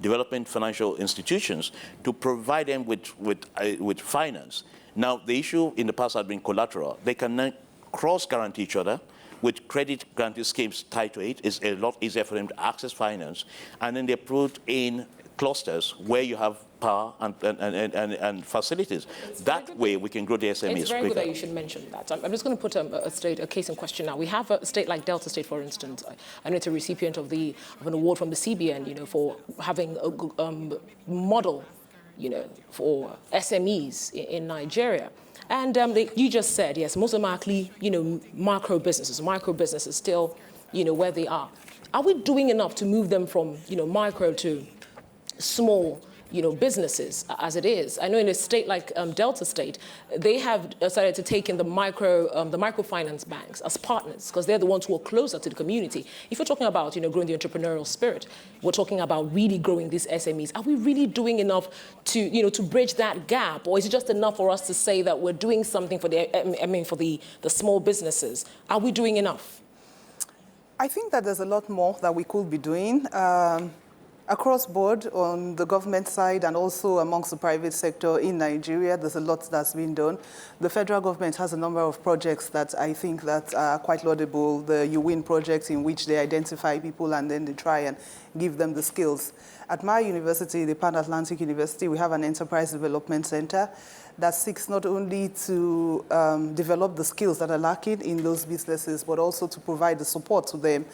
development financial institutions to provide them with finance. Now, the issue in the past had been collateral. They can now cross-guarantee each other with credit guarantee schemes tied to it. It's a lot easier for them to access finance. And then they put in clusters where you have power and facilities. That way we can grow the SMEs It's very quicker. good that you should mention that. I'm just going to put a case in question now. We have a state like Delta State, for instance. I know it's a recipient of an award from the CBN, for having a model, for SMEs in Nigeria. And you just said, yes, most of them are actually, micro businesses still, where they are. Are we doing enough to move them from, micro to small, businesses as it is? I know in a state like Delta State, they have decided to take in the microfinance banks as partners because they're the ones who are closer to the community. If we're talking about, growing the entrepreneurial spirit, we're talking about really growing these SMEs. Are we really doing enough to, to bridge that gap, or is it just enough for us to say that we're doing something for the small businesses? Are we doing enough? I think that there's a lot more that we could be doing. Across board on the government side and also amongst the private sector in Nigeria, there's a lot that's been done. The federal government has a number of projects that I think that are quite laudable. The UWIN project, in which they identify people and then they try and give them the skills. At my university, the Pan-Atlantic University, we have an enterprise development center that seeks not only to develop the skills that are lacking in those businesses, but also to provide the support to them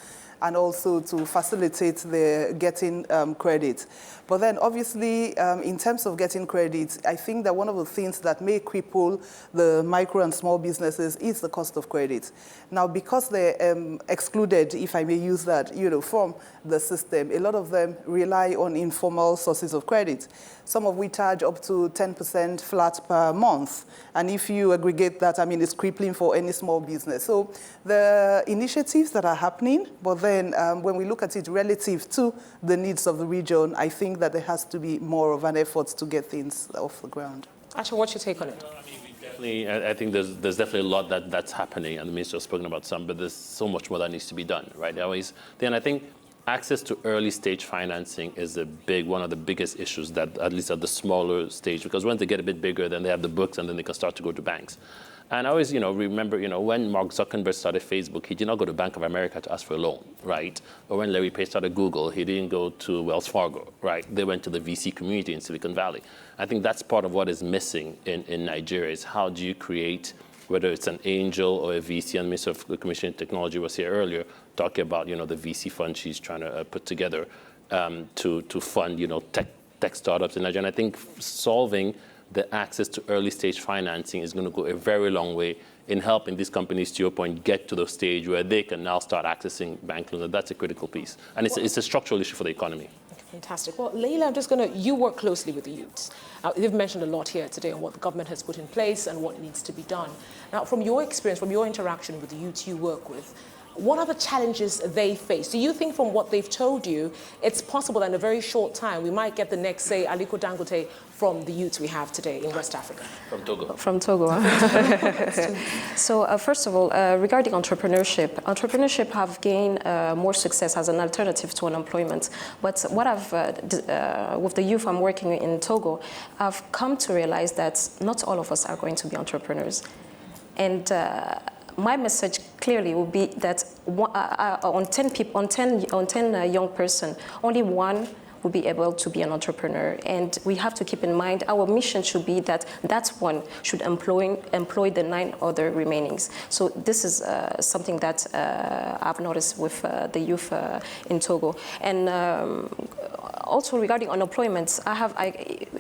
and also to facilitate their getting credit. But then obviously, in terms of getting credit, I think that one of the things that may cripple the micro and small businesses is the cost of credit. Now, because they're excluded, if I may use that, from the system, a lot of them rely on informal sources of credit. Some of we charge up to 10% flat per month. And if you aggregate that, I mean, it's crippling for any small business. So the initiatives that are happening, but then when we look at it relative to the needs of the region, I think that there has to be more of an effort to get things off the ground. Asha, what's your take on it? I think there's definitely a lot that's happening, and the minister has spoken about some, but there's so much more that needs to be done, right? Then I think access to early stage financing is one of the biggest issues that, at least at the smaller stage, because once they get a bit bigger, then they have the books and then they can start to go to banks. And I always, remember, when Mark Zuckerberg started Facebook, he did not go to Bank of America to ask for a loan, right? Or when Larry Page started Google, he didn't go to Wells Fargo, right? They went to the VC community in Silicon Valley. I think that's part of what is missing in Nigeria is how do you create, whether it's an angel or a VC, and the Minister of the Commission on Technology was here earlier, talking about, the VC fund she's trying to put together to fund, tech startups in Nigeria. And I think solving the access to early stage financing is going to go a very long way in helping these companies, to your point, get to the stage where they can now start accessing bank loans. And that's a critical piece. And it's a structural issue for the economy. Fantastic. Well, Leila, you work closely with the youths. You've mentioned a lot here today on what the government has put in place and what needs to be done. Now, from your experience, from your interaction with the youths you work with, what are the challenges they face? Do you think from what they've told you, it's possible that in a very short time we might get the next, say, Aliko Dangote from the youths we have today in West Africa? From Togo. From Togo. So first of all, regarding entrepreneurship have gained more success as an alternative to unemployment. But what with the youth I'm working in Togo, I've come to realize that not all of us are going to be entrepreneurs. And my message clearly will be that on 10 young person, only one will be able to be an entrepreneur. And we have to keep in mind our mission should be that one should employ the 9 other remainings. So this is something that I've noticed with the youth in Togo. And also regarding unemployment,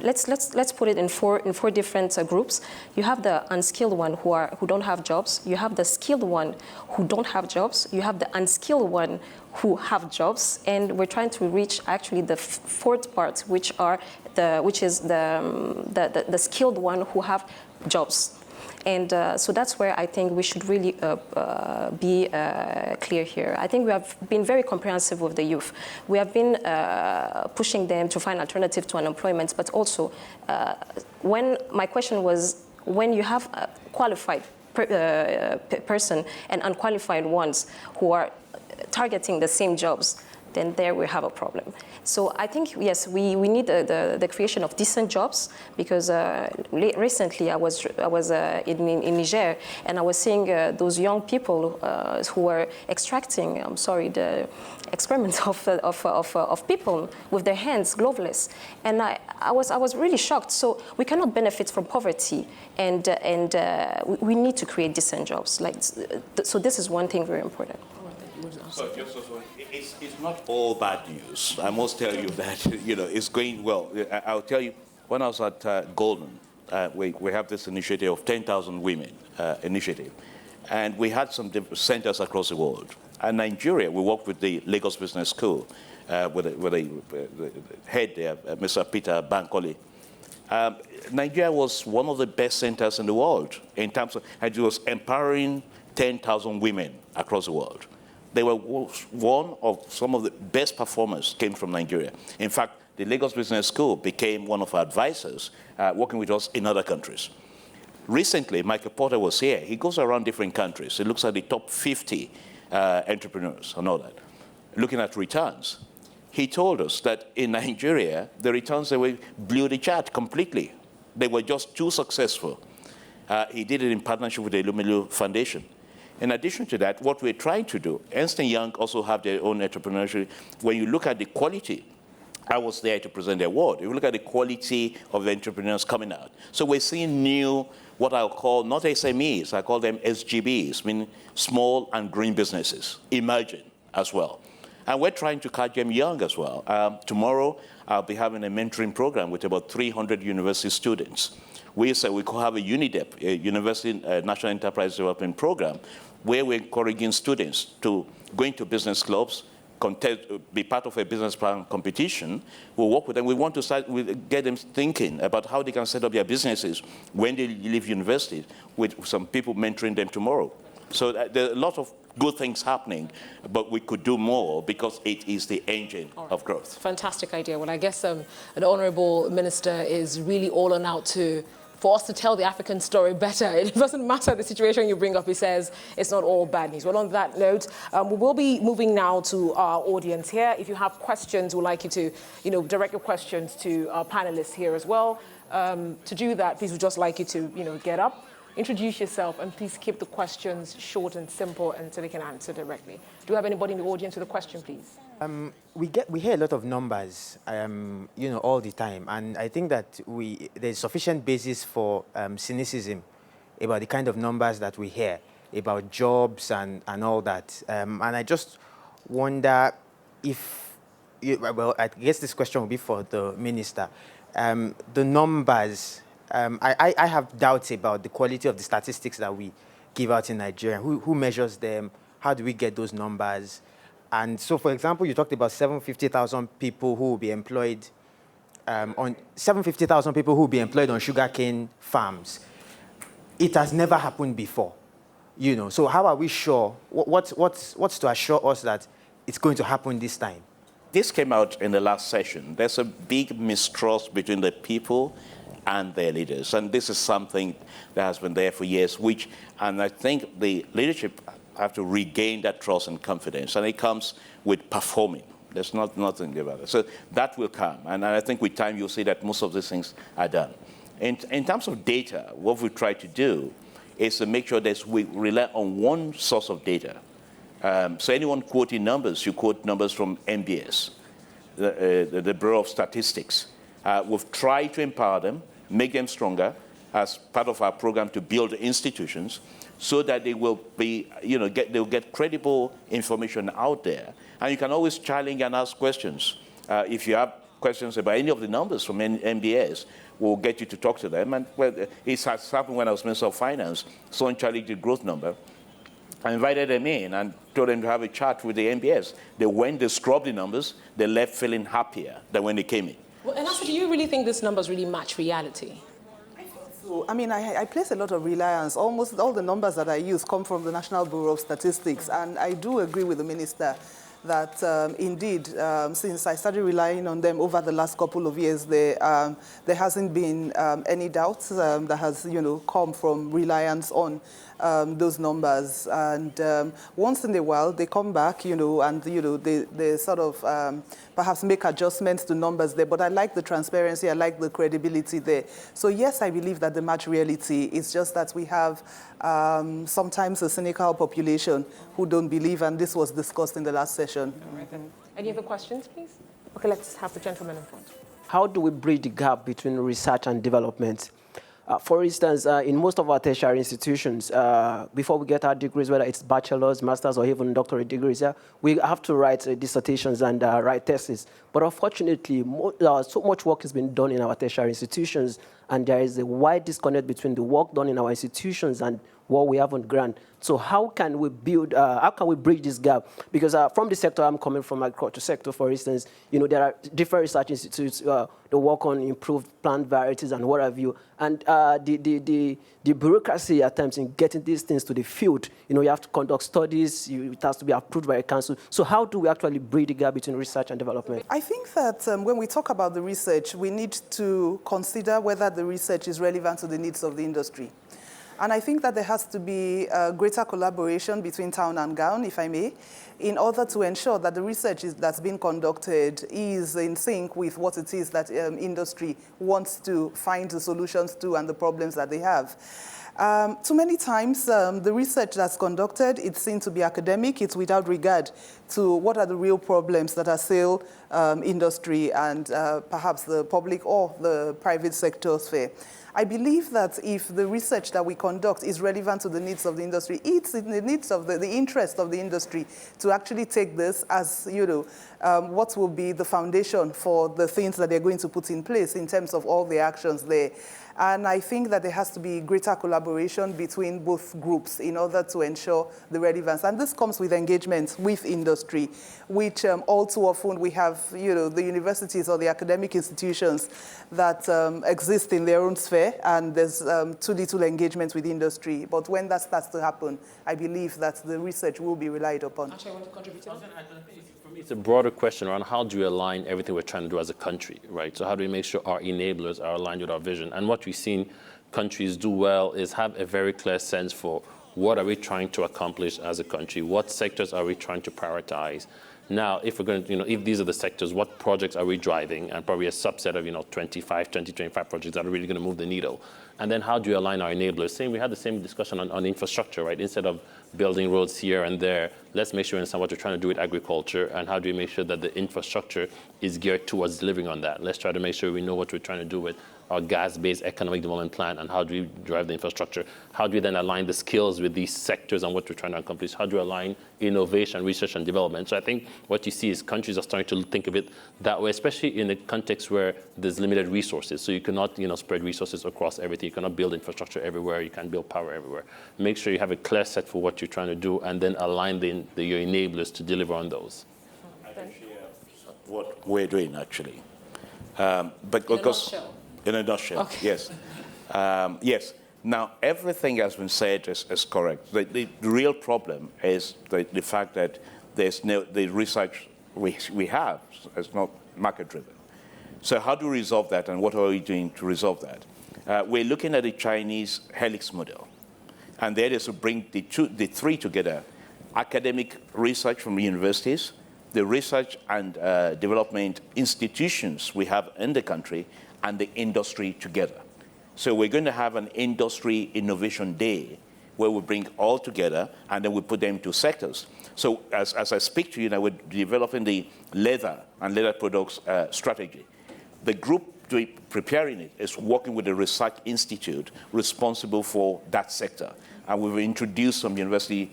let's put it in four different groups. You have the unskilled one who don't have jobs. You have the skilled one who don't have jobs. You have the unskilled one who have jobs, and we're trying to reach actually the fourth part, which is the skilled one who have jobs. And so that's where I think we should really be clear here. I think we have been very comprehensive with the youth. We have been pushing them to find alternative to unemployment, but also when my question was, when you have a qualified person and unqualified ones who are targeting the same jobs, then there we have a problem. So I think, yes, we need the creation of decent jobs, because recently I was in Niger, and I was seeing those young people who were extracting, the excrement of people with their hands gloveless, and I was really shocked. So we cannot benefit from poverty, and we need to create decent jobs. So this is one thing very important. So it's not all bad news. I must tell you that it's going well. I'll tell you, when I was at Goldman, we have this initiative of 10,000 women initiative, and we had some centers across the world. And Nigeria, we worked with the Lagos Business School with the head there, Mr. Peter Bankole. Nigeria was one of the best centers in the world in terms of, and it was empowering 10,000 women across the world. They were one of some of the best performers came from Nigeria. In fact, the Lagos Business School became one of our advisors working with us in other countries. Recently, Michael Porter was here. He goes around different countries. He looks at the top 50 entrepreneurs and all that, looking at returns. he told us that in Nigeria, the returns blew the chart completely. They were just too successful. He did it in partnership with the Lumelu Foundation. In addition to that, what we're trying to do, Ernst & Young also have their own entrepreneurship. When you look at the quality, I was there to present the award. If you look at the quality of the entrepreneurs coming out. So we're seeing new, what I'll call, not SMEs, I call them SGBs, meaning small and green businesses, emerging as well. And we're trying to catch them young as well. Tomorrow, I'll be having a mentoring program with about 300 university students. We said we could have a UNIDEP, a University National Enterprise Development Program, where we're encouraging students to go into business clubs, be part of a business plan competition. We'll work with them. We want to get them thinking about how they can set up their businesses when they leave university, with some people mentoring them tomorrow. So there are a lot of good things happening, but we could do more because it is the engine of growth. Fantastic idea. Well, I guess an honourable minister is really all on out for us to tell the African story better. It doesn't matter the situation you bring up, he says, it's not all bad news. Well, on that note, we will be moving now to our audience here. If you have questions, we'd like you to, direct your questions to our panelists here as well. To do that, please, we'd just like you to, get up, introduce yourself, and please keep the questions short and simple and so they can answer directly. Do you have anybody in the audience with a question, please? We hear a lot of numbers, all the time, and I think that there's sufficient basis for cynicism about the kind of numbers that we hear about jobs and all that. And I just wonder if, I guess this question will be for the minister. The numbers, I have doubts about the quality of the statistics that we give out in Nigeria. Who measures them? How do we get those numbers? And so, for example, you talked about 750,000 people who will be employed on sugarcane farms. It has never happened before, So how are we sure? What's to assure us that it's going to happen this time? This came out in the last session. There's a big mistrust between the people and their leaders, and this is something that has been there for years. And I think the leadership have to regain that trust and confidence, and it comes with performing. There's nothing about it. So that will come, and I think with time you'll see that most of these things are done. In terms of data, what we try to do is to make sure that we rely on one source of data. So anyone quoting numbers, you quote numbers from NBS, the Bureau of Statistics. We've tried to empower them, make them stronger as part of our program to build institutions, so that they will be, they'll get credible information out there. And you can always challenge and ask questions. If you have questions about any of the numbers from MBS, we'll get you to talk to them. And it has happened when I was Minister of Finance. Someone challenged the growth number. I invited them in and told them to have a chat with the MBS. They went, they scrubbed the numbers, they left feeling happier than when they came in. Well, and also, do you really think these numbers really match reality? I mean, I place a lot of reliance. Almost all the numbers that I use come from the National Bureau of Statistics, and I do agree with the minister that indeed, since I started relying on them over the last couple of years, there hasn't been any doubt that has, come from reliance on those numbers. And once in a while, they come back, and, they sort of perhaps make adjustments to numbers there. But I like the transparency. I like the credibility there. So, yes, I believe that they match reality. It's just that we have sometimes a cynical population who don't believe, and this was discussed in the last session. All right, then. Any other questions, please? Okay, let's have the gentleman in front. How do we bridge the gap between research and development? For instance, in most of our tertiary institutions, before we get our degrees, whether it's bachelor's, master's, or even doctorate degrees, we have to write dissertations and write theses. But unfortunately, so much work has been done in our tertiary institutions, and there is a wide disconnect between the work done in our institutions and what we have on ground. So how can we bridge this gap? Because from the sector I'm coming from, agriculture sector, for instance, there are different research institutes that work on improved plant varieties and what have you. And the bureaucracy at times in getting these things to the field, you have to conduct studies, it has to be approved by a council. So how do we actually bridge the gap between research and development? I think that when we talk about the research, we need to consider whether the research is relevant to the needs of the industry. And I think that there has to be greater collaboration between town and gown, if I may, in order to ensure that the research that's being conducted is in sync with what it is that industry wants to find the solutions to and the problems that they have. Too many times, the research that's conducted, it's seen to be academic. It's without regard to what are the real problems that assail industry and perhaps the public or the private sector sphere. I believe that if the research that we conduct is relevant to the needs of the industry, it's in the needs of the interest of the industry to actually take this as, what will be the foundation for the things that they're going to put in place in terms of all the actions there. And I think that there has to be greater collaboration between both groups in order to ensure the relevance. And this comes with engagement with industry, which all too often we have, the universities or the academic institutions that exist in their own sphere, and there's too little engagement with industry. But when that starts to happen, I believe that the research will be relied upon. Actually, I want to contribute to that. For me, it's a broader question around how do you align everything we're trying to do as a country, right? So how do we make sure our enablers are aligned with our vision? And what we've seen countries do well is have a very clear sense for what are we trying to accomplish as a country? What sectors are we trying to prioritize? Now, if we're going to, if these are the sectors, what projects are we driving? And probably a subset of, 25 projects that are really going to move the needle. And then how do you align our enablers? We had the same discussion on infrastructure, right? Instead of building roads here and there, let's make sure we understand what we're trying to do with agriculture and how do we make sure that the infrastructure is geared towards delivering on that. Let's try to make sure we know what we're trying to do with our gas-based economic development plan and how do we drive the infrastructure. How do we then align the skills with these sectors and what we're trying to accomplish? How do we align innovation, research, and development? So I think what you see is countries are starting to think of it that way, especially in a context where there's limited resources. So you cannot spread resources across everything. You cannot build infrastructure everywhere. You can't build power everywhere. Make sure you have a clear set for what you're trying to do and then align your enablers to deliver on those. I can share what we're doing, actually. In a nutshell, okay. Yes. Yes. Now, everything has been said is correct. The real problem is the fact that the research we have is not market-driven. So how do we resolve that, and what are we doing to resolve that? We're looking at the Chinese helix model, and the idea is to bring the three together: academic research from universities, the research and development institutions we have in the country, and the industry together. So we're going to have an industry innovation day where we bring all together and then we put them into sectors. So as I speak to you now, we're developing the leather and leather products strategy. The group preparing it is working with the research institute responsible for that sector. And we've introduced some university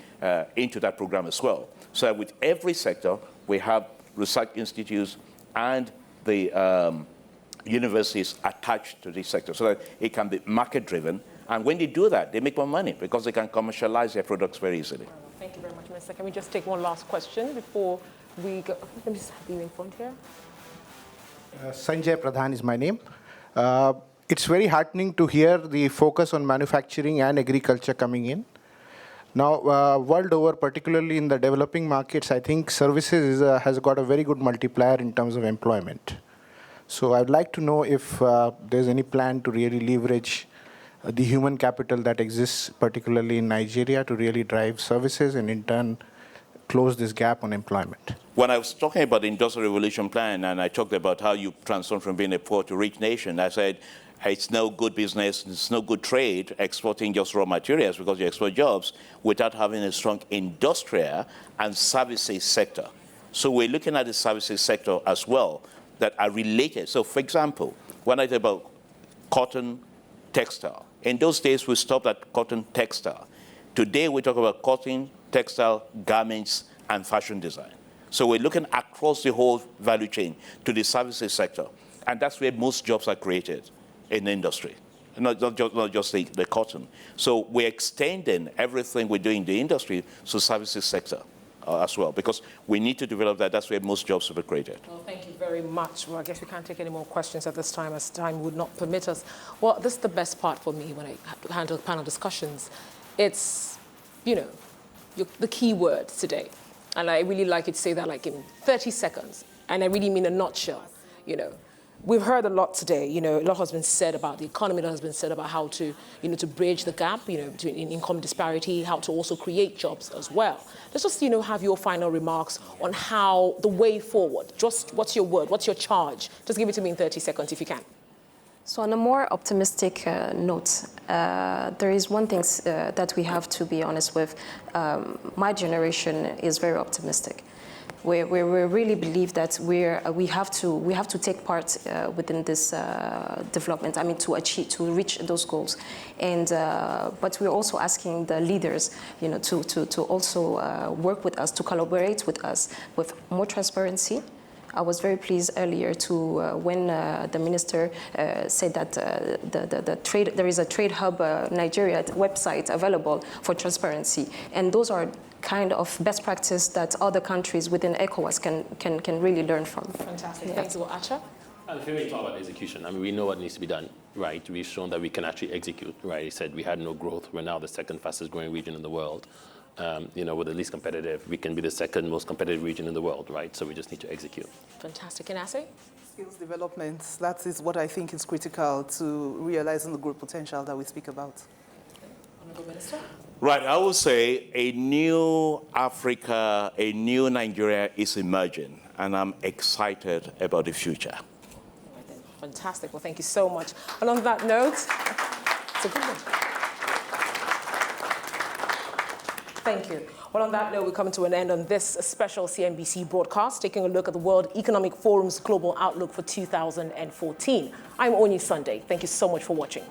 into that program as well. So with every sector, we have research institutes and the universities attached to this sector so that it can be market-driven. And when they do that, they make more money because they can commercialize their products very easily. Thank you very much, Minister. Can we just take one last question before we go? Let me just have you in front here. Sanjay Pradhan is my name. It's very heartening to hear the focus on manufacturing and agriculture coming in. Now, world over, particularly in the developing markets, I think services has got a very good multiplier in terms of employment. So I'd like to know if there's any plan to really leverage the human capital that exists, particularly in Nigeria, to really drive services and in turn close this gap on employment. When I was talking about the Industrial Revolution Plan and I talked about how you transform from being a poor to rich nation, I said it's no good business, it's no good trade exporting just raw materials because you export jobs without having a strong industrial and services sector. So we're looking at the services sector as well that are related. So for example, when I talk about cotton textile, in those days we stopped at cotton textile. Today we talk about cotton, textile, garments, and fashion design. So we're looking across the whole value chain to the services sector. And that's where most jobs are created in the industry, not just the cotton. So we're extending everything we're doing in the industry to services sector as well, because we need to develop that. That's where most jobs will be created. Well, thank you very much. Well, I guess we can't take any more questions at this time, as time would not permit us. Well, this is the best part for me when I handle panel discussions. It's, the key words today. And I really like you to say that like in 30 seconds. And I really mean a nutshell, we've heard a lot today. A lot has been said about the economy. A lot has been said about how to, to bridge the gap, between income disparity, how to also create jobs as well. Let's just, have your final remarks on how the way forward. Just what's your word? What's your charge? Just give it to me in 30 seconds if you can. So on a more optimistic note, there is one thing that we have to be honest with. My generation is very optimistic. We really believe that we have to take part within this development. I mean, to reach those goals, and but we're also asking the leaders, to also work with us, to collaborate with us with more transparency. I was very pleased earlier when the minister said that there is a Trade Hub Nigeria website available for transparency, and those are kind of best practice that other countries within ECOWAS can really learn from. Fantastic. Yeah. Thanks, Acha. And the thing about execution, I mean, we know what needs to be done, right? We've shown that we can actually execute, right? He said we had no growth. We're now the second fastest growing region in the world. We're the least competitive. We can be the second most competitive region in the world, right? So we just need to execute. Fantastic. And Ase? Skills development, that is what I think is critical to realizing the growth potential that we speak about. Honorable Minister? Right, I would say a new Africa, a new Nigeria is emerging, and I'm excited about the future. Fantastic. Well, thank you so much. And on that note, it's a good one. Thank you. Well, on that note, we're coming to an end on this special CNBC broadcast, taking a look at the World Economic Forum's Global Outlook for 2014. I'm Onyi Sunday. Thank you so much for watching.